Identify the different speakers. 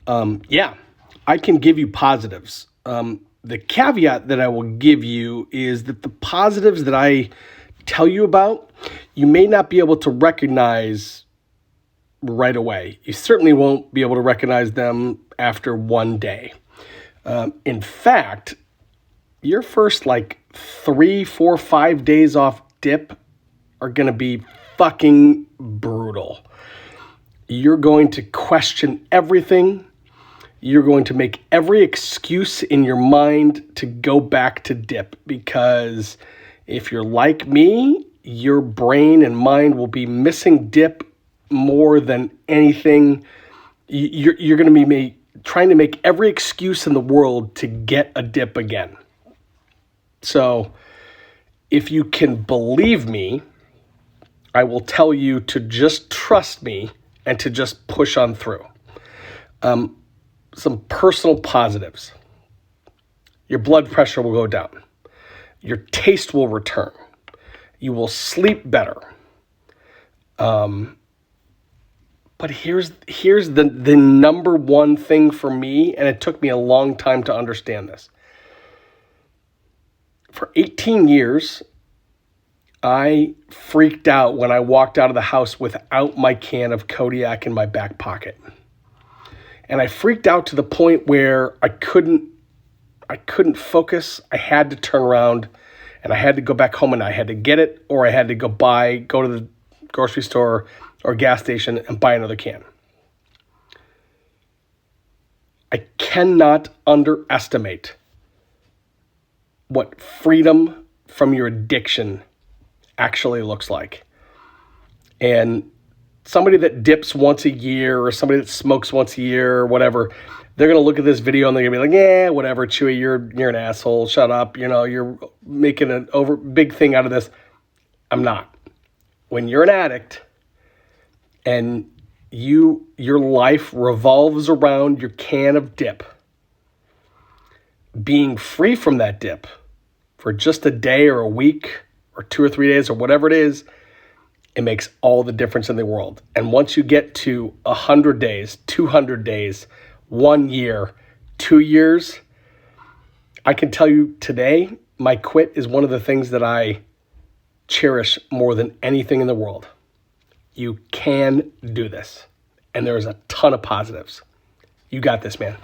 Speaker 1: Yeah, I can give you positives. The caveat that I will give you is that the positives that I tell you about, you may not be able to recognize right away. You certainly won't be able to recognize them after one day. In fact, your first 3, 4, 5 days off dip are going to be fucking brutal. You're going to question everything. You're going to make every excuse in your mind to go back to dip, because if you're like me, your brain and mind will be missing dip more than anything. You're going to be trying to make every excuse in the world to get a dip again. So if you can believe me, I will tell you to just trust me and to just push on through. Some personal positives. Your blood pressure will go down. Your taste will return. You will sleep better. But here's the number one thing for me, and it took me a long time to understand this. For 18 years, I freaked out when I walked out of the house without my can of Kodiak in my back pocket. And I freaked out to the point where I couldn't focus. I had to turn around and I had to go back home and I had to get it, or I had to go to the grocery store or gas station and buy another can. I cannot underestimate what freedom from your addiction actually looks like. And somebody that dips once a year, or somebody that smokes once a year, or whatever, they're going to look at this video and they're going to be like, yeah, whatever, Chewy, you're an asshole. Shut up. You're making an big thing out of this. I'm not. When you're an addict and your life revolves around your can of dip, being free from that dip for just a day or a week or 2 or 3 days or whatever it is, it makes all the difference in the world. And once you get to 100 days, 200 days, 1 year, 2 years, I can tell you today, my quit is one of the things that I cherish more than anything in the world. You can do this. And there's a ton of positives. You got this, man.